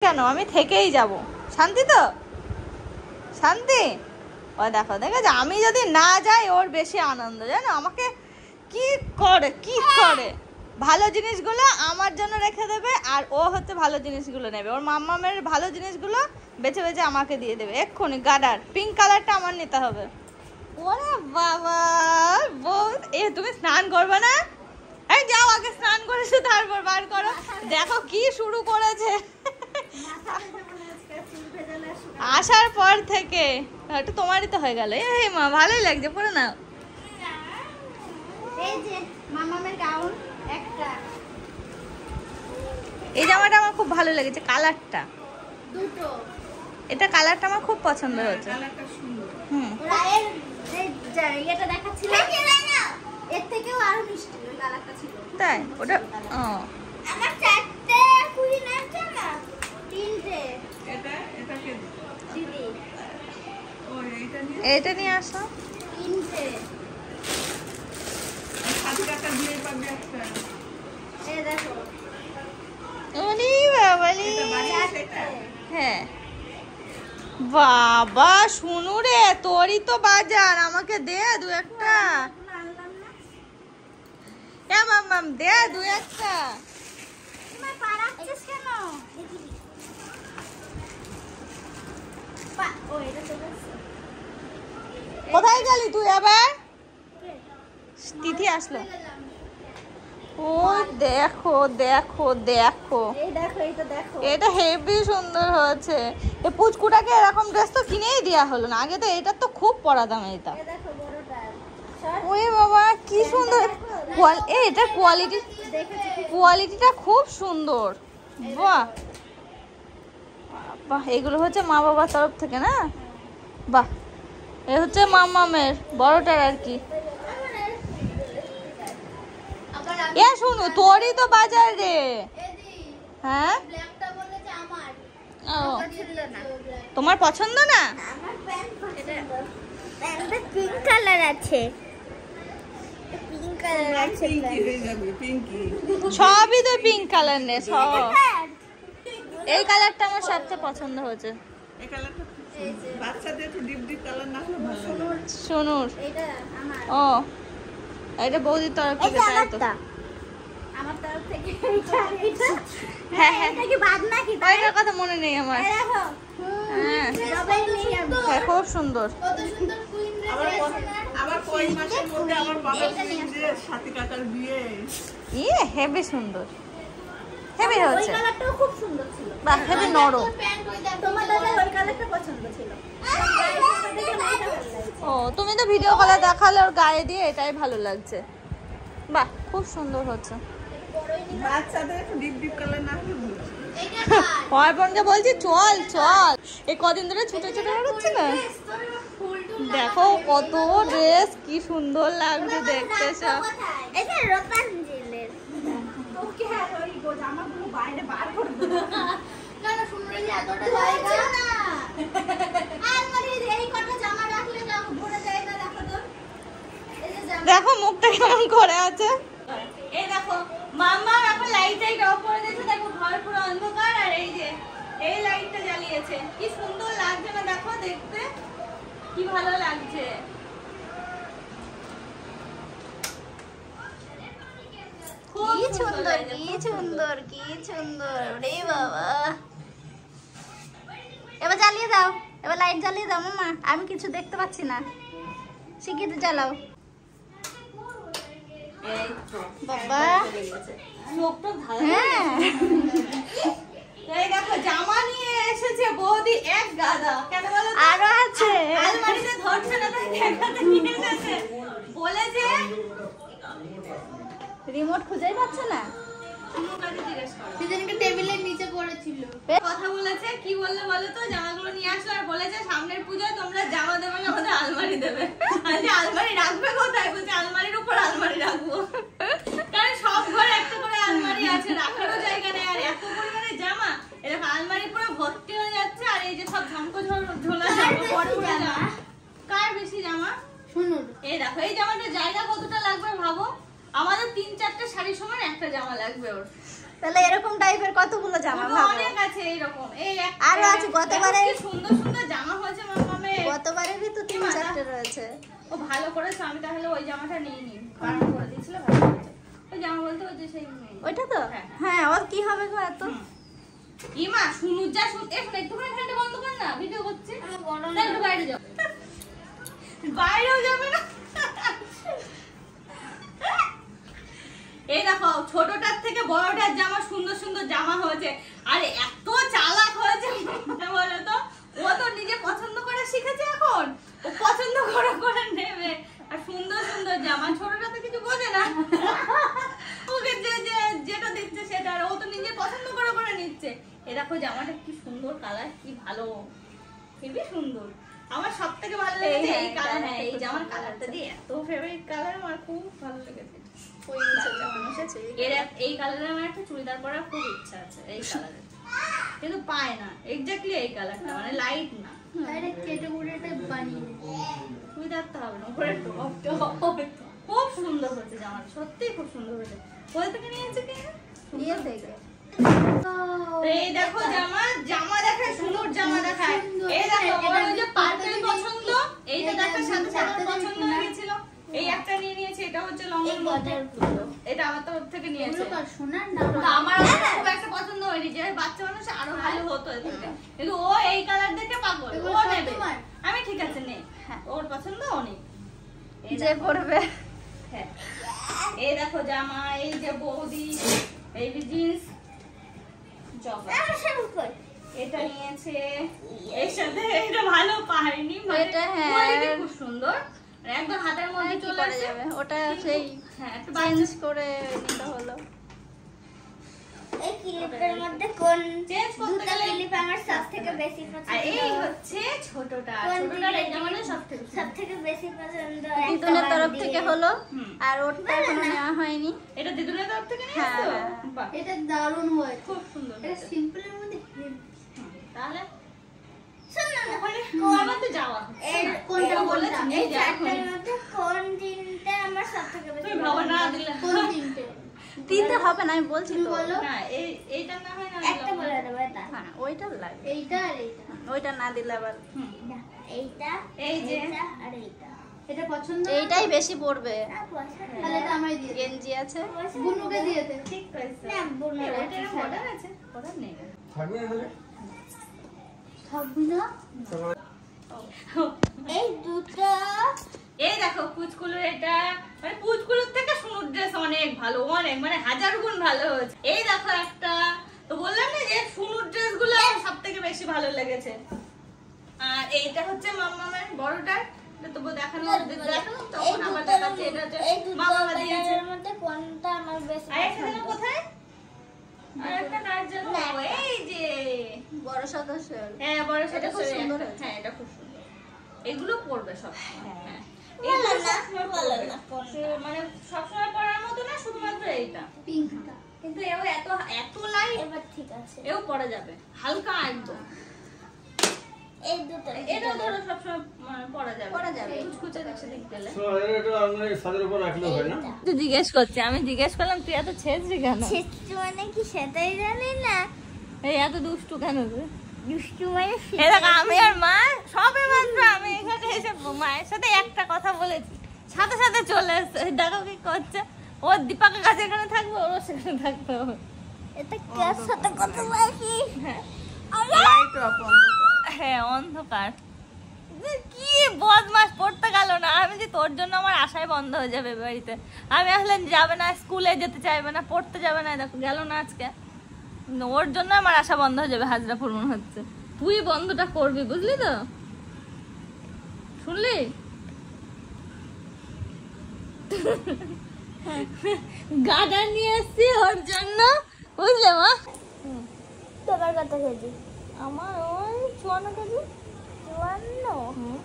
কেন আমি থেকেই যাব শান্তি তো শান্তি ও দেখো দেখেছো আমি যদি না যাই ওর বেশি আনন্দ জানো আমাকে কি করে ভালো জিনিসগুলো আমার জন্য রেখে দেবে আর ও হচ্ছে ভালো জিনিসগুলো নেবে ওর মাম্মামের ভালো জিনিসগুলো বেছে বেছে আমাকে দিয়ে দেবে এক্ষুনি গার্ডার পিঙ্ক কালারটা আমার নিতে হবে ওরে বাবা এ তুমি স্নান করবে না এই যাও আগে স্নান করেছো তারপর বার করো দেখো কি শুরু করেছে আসার পর থেকে একটু তোমারই তো হয়ে গেল এই মা ভালোই লাগছে পরে নাও এই যে মামামের গাউন একটা এই জামাটা আমার খুব ভালো লেগেছে কালারটা দুটো এটা কালারটা আমার খুব পছন্দ হয়েছে কালারটা সুন্দর হুম রায়ের যে এটা দেখাচ্ছিল এর থেকেও আরো মিষ্টি ওই কালারটা ছিল তাই ওটা ও আমার চারটে কুইন আছে না তিনটে এটা কে দিদি ও এটা নিয়ে আসো তিনটে 7 টাকা দিয়ে পাবে একটা এই দেখো ওলি বাবালি এটা বাড়ি আছে এটা হ্যাঁ বাবা শুনু রে তোরই তো বাজার আমাকে দে দু একটা আনলাম না এ মাম্মাম দে দু একটা তুমি পারাচ্ছিস কেন ও এটা চলে আসছে কোথায় গেলি তুই আবার তিথি আসলো ও দেখো দেখো দেখো এই দেখো এটা দেখো এটা হেভি সুন্দর হয়েছে এই পুচকুটাকে এরকম ড্রেস তো কিনেই দেওয়া হলো না আগে তো এটা তো খুব পরাতাম এটা এই দেখো বড়টা ওরে বাবা কি সুন্দর এটার কোয়ালিটিটা খুব সুন্দর বাহ বাহ এগুলো হচ্ছে মা বাবার তরফ থেকে না বাহ এ হচ্ছে মাম্মামের বড়টার আর কি এ শুনু তোরই তো বাজার রে হ্যাঁ ও তোমার পছন্দ না পিঙ্ক কালার আছে পিঙ্ক কালার আছে পিঙ্কি হয়ে যাবে পিঙ্কি সবই তো পিঙ্ক কালার নে সব এই কালারটা আমার সবচেয়ে পছন্দ হয়েছে এই কালারটা বাচ্চাদের একটু ডিপ ডিপ কালার না হলে ভালো লাগে সোনুর এটা আমার ও এটা বৌদির তরফ থেকে তাই তো আমার তরফ থেকে এটা হ্যাঁ হ্যাঁ এটা কি বাদ নাকি ওইটার কথা মনে নেই আমার এই দেখো হ্যাঁ সবাই নেই আমি হ্যাঁ খুব সুন্দর কত সুন্দর কুইন আবার কই মাসের মধ্যে আমার বাবার যে সাথী কাকার বিয়ে ইয়ে হেভি সুন্দর হেভি ওই হচ্ছে কালারটাও খুব সুন্দর ছিল বাহ হেভি নরম তোমার দাদা ওই কালারটা পছন্দ ছিল ও তুমি তো ভিডিও কলে দেখালে ওর গায়ে দিয়ে এটাই ভালো লাগছে বাহ খুব সুন্দর হচ্ছে বাচ্চাদের একটু ডিপ ডিপ কালার না হলে ভালো লাগে অর্পণকে বলছি চল চল এই কদিন ধরে ছুটে ছুটে বেরোচ্ছে না দেখো কত ড্রেস কি সুন্দর লাগছে দেখতে সব এটা রতাঞ্জলির তোকে আর ওই জামাগুলো বাইরে বার করে দেব না না শুনুন এই এতটা জায়গা না আর মানে এই কটা জামা রাখলে না ভরে যায় না দেখো তো এই যে জামা দেখো মুখটা কেমন করে আছে এই দেখো মাম্মা এখন লাইটটা অফ করে দিয়েছে দেখো ঘর পুরো অন্ধকার আর এই যে এই লাইটটা জ্বালিয়েছে কি সুন্দর লাগছে না দেখো দেখতে কি ভালো লাগছে কি সুন্দর কি সুন্দর কি সুন্দর রে বাবা এবার জ্বালিয়ে দাও এবার লাইট জ্বালিয়ে দাও মামা আমি কিছু দেখতে পাচ্ছি না শিখিতে জ্বালাও এই তো বাবা চোখটা ভালো হ্যাঁ এই দেখো জামা নিয়ে এসেছে বৌদি এক গাদা কেন বলো তো? আরো আছে আলমারিতে ধরছে না তাই দেখাতে নিয়ে এসেছে বলেছে রিমোট খুঁজেই পাচ্ছে না মুখাকে জিজ্ঞেস করো সেদিনকে টেবিলের নিচে পড়েছিল কথা বলেছে কি বললে বলো তো জামাগুলো নিয়ে আসলো আর বলেছে সামনের পূজায় তোমরা জামা দেবে না আমাদের আলমারি দেবে আচ্ছা আলমারি রাখবে কোথায় বলছে আলমারির উপর আলমারি রাখবো কারণ সব ঘরে একটা করে আলমারি আছে রাখারও জায়গা নেই আর এত পরিমাণে জামা এরকম আলমারি পুরো ভর্তি হয়ে যাচ্ছে আর এই যে সব ঝমকো ঝোলা জামা বড় বড় জামা কার বেশি জামা শুনুন এই দেখো এই জামাটা জায়গা কতটা লাগবে ভাবো আমাদের 3-4টা শাড়ি সমান একটা জামা লাগবে ওর তাহলে এরকম টাইপের কতগুলো জামা আমার ভাবো। অনেক আছে এইরকম। এই একটা, আরো আছে, গতবারে- দেখো কি সুন্দর সুন্দর জামা হয়েছে মামামের। গতবারেরই তো 3-4টে রয়েছে। ও ভালো করেছে, আমি তাহলে ওই জামাটা নিয়ে নি, বারণ করে দিয়েছিল, ভালো করেছে। ওই জামা বলতে ওই যে সেই ওইটা তো হ্যাঁ। হ্যাঁ, ওর কি হবে গো এত? ইমা শুনু যা শুন, একটুখানি ফ্যানটা বন্ধ কর না, ভিডিও করছি। তাহলে একটু বাইরে যাও। বাইরেও যাবে না। এই দেখো ছোটটার থেকে বড়টার জামা সুন্দর সুন্দর জামা হয়েছে। আর এত চালাক হয়েছে বলো তো, ও তো নিজে পছন্দ করে শিখেছে, এখন ও পছন্দ করে করে নেবে। আর সুন্দর সুন্দর জামা, ছোটটা তো কিছু বোঝে না, ওকে যেটা দিচ্ছে সেটা, আর ও তো নিজে পছন্দ করে করে নিচ্ছে। এ দেখো জামাটা কি সুন্দর কালার, কি ভালো, খুবই সুন্দর। আমার সব থেকে ভালো লেগেছে এই কালার, হ্যাঁ এই জামার কালারটা দিয়ে, এত ফেভারিট কালার, আমার খুব ভালো লেগেছে। এই কালারের আমার একটা চুড়িদার পরার খুব ইচ্ছা আছে, এই কালারের, কিন্তু পায় না এক্স্যাক্টলি এই কালারটা, মানে লাইট না, চুড়িদারটা হবে না, উপরে টপটা হবে। খুব সুন্দর হয়েছে জামাটা, সত্যি খুব সুন্দর হয়েছে। কোথা থেকে নিয়েছে কি? ইয়ে থেকে। এই দেখো জামা, জামা দেখায়, সুন্দর জামা দেখায়। এই দেখো আমার ওই যে পার্পল পছন্দ, এইটা দেখার সাথে সাথে পছন্দ হয়ে গেছিল। এই একটা নিয়ে নিয়েছে, এটা হচ্ছে লংয়ের মধ্যে, এটা আমার তরফ থেকে নিয়েছে। তো আমার খুব একটা পছন্দ হয়নি, যে বাচ্চা মানুষ আরো ভালো হতো এর থেকে। কিন্তু ও এই কালার দেখে পাগল, ও নেবে। আমি ঠিক আছে নে, ওর পছন্দ ও নেই, যে পড়বে। হ্যাঁ এই দেখো জামা, এই যে বৌদি, এই যে জিন্স এটা নিয়েছে, এর সাথে এটা ভালো পাইনি, এটা হ্যাঁ, কোয়ালিটি খুব সুন্দর, একদম হাতের মধ্যে কি চলে করা যাবে, ওটা সেই হ্যাঁ একটু চেঞ্জ করে নিতে হলো। এই ক্লিপের মধ্যে কোন চেঞ্জ করতে দুটো গেলে ক্লিপ আমার সবথেকে বেশি আর পছন্দ? এই হচ্ছে ছোটটা, কোন ছোটটার এই জিনিস জামাটা সবথেকে সবথেকে বেশি পছন্দ? দিদুনের তরফ থেকে হলো, হুম। আর ওরটা এখনো নেওয়া হয়নি। এটা দিদুনের তরফ থেকে নিয়ে হ্যাঁ, আসছো? হ্যাঁ। বাহ, এটা দারুণ হয়েছে। খুব সুন্দর এটা হয়েছে। সিম্পলের মধ্যে তাহলে শোনো না, আমার তো যাওয়া হচ্ছে এই না। কোনটা ও বললাম? বলেছে, এই নিয়ে যাও। চারটার মধ্যে কোন তিনটা আমার সবথেকে বেশি তুমি ভাবা না দিলে কোন তিনটে? দিতে হবে না, আমি বলছি তো। না এইটা না হয় না একটা দিলাম। বলে দেবো, এটা হ্যাঁ, ওইটা লাগবে, এইটা আর এইটা। ওইটা না দিলে আবার। হুম। এইটা এই যে এইটা আর এইটা। এটা পছন্দ? এইটাই বেশি পড়বে। না পছন্দ। তাহলে এটা আমায় দিয়ে গেঞ্জি আছে, বুনুকে দিয়ে দে। ঠিক করেছো। না, বুনো এই, ওইটা আছে, এরকম order আছে? order নেই। থাকবে না তাহলে? থাকবি না? এই দুটো এই দেখো পুচকুলোর এটা, মানে পুচকুলোর থেকে সোনুর ড্রেস অনেক ভালো, অনেক মানে 1000 গুণ ভালো হয়েছে। এই দেখো একটা, তো বললাম না যে সোনুর ড্রেস গুলো সব থেকে বেশি ভালো লেগেছে। আর এইটা হচ্ছে মাম্মামের বড়টার, এটা তো দেখালাম তখন আবার দেখাচ্ছি, এটা হচ্ছে এই দুটো মাম্মামা দিয়েছে। কালারের মধ্যে কোনটা আমার বেশি আর একটা যেন পছন্দ? কোথায়, আর একটা কার যেন, এই যে বড় সদস্য। হ্যাঁ বড় এটা খুব সাথে সুন্দর হয়েছে। হ্যাঁ এটা খুব সুন্দর, এগুলো পড়বে সব হ্যাঁ বলো এগুলো না, সবসময় বলো পরবে। না, কোনটা? মানে সবসময় পরার মতো না, শুধুমাত্র এইটা, পিঙ্কটা। কিন্তু এও এত এত লাইট, এবার ঠিক আছে। এও পরা যাবে হালকা একদম। এই দুটো এটা ধরো সবসময় পরা যাবে, পরা যাবে। কুচকুচে দিচ্ছে দিক গেলে। তো এটা আমরা ছাদের উপর রাখলেও হয় না? তুই জিজ্ঞেস করছি, আমি জিজ্ঞেস করলাম তুই এত ছেঁচড়ি কেন, ছিট্টু মানে কি সেটাই জানি না। এই এত দুষ্টু কেন তুই? দুষ্টু মানে এই দেখ আমি আর মা সবে মাত্র আমি এখানে এসে মায়ের সাথে একটা কথা বলেছি, সাথে সাথে চলে এসছে, এই দেখো কি করছে, ও দীপাকের কাছে এখানে থাকবে, ওর সেখানে থাকতে হবে। এটা কার সাথে কথা বলছি? হ্যাঁ লাইট অফ হ্যাঁ অন্ধকার, যে কি বদমাস পড়তে গেল না, আমি যে তোর জন্য আমার আশাই বন্ধ হয়ে যাবে বাড়িতে, আমি আসলে যাবে না, স্কুলে যেতে চাইবে না, পড়তে যাবে না, দেখো গেল না আজকে, ওর জন্য আমার আশা বন্ধ হয়ে যাবে, হাজরাপুর মনে হচ্ছে। তুই বন্ধটা করবি বুঝলি তো, শুনলি? গাডা নিয়ে এসছি ওর জন্য, বুঝলে মা? তোমার কত কেজি? আমার ওই 54 কেজি। 54?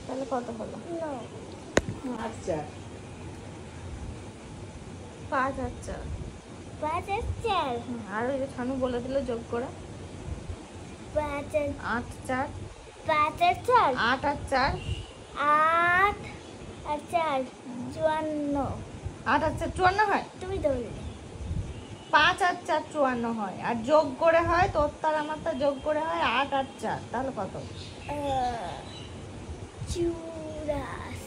তাহলে কত হলো? No. আচ্ছা 5000। 5000? আর ওই যে ছানু বলে দিল যোগ করে 5000? 8 4 5000? 8 আর 4 8 আর 4 54 8 আর 4 54 হয়। তুমি তো বললে 5 আর 4 54 হয়, আর যোগ করে হয় তোর তার আমার তার যোগ করে হয় 8 আর 4, তাহলে কত? 84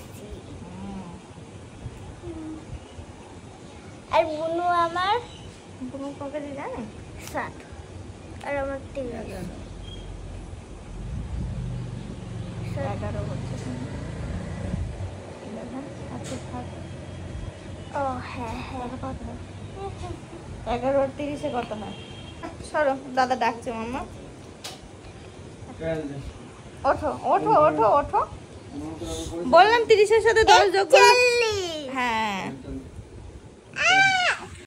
আর বুনু আমার বুনু কত জানে? 7 আর আমার 3 11 হচ্ছে। 11 আচ্ছা থাক। ও হ্যাঁ হ্যাঁ তাহলে কত হয়? 11 আর 30 এ কত হয়? সরো, দাদা ডাকছে মাম্মা। ওঠো ওঠো ওঠো ওঠো। বললাম 30 এর সাথে 10 যোগ করো। হ্যাঁ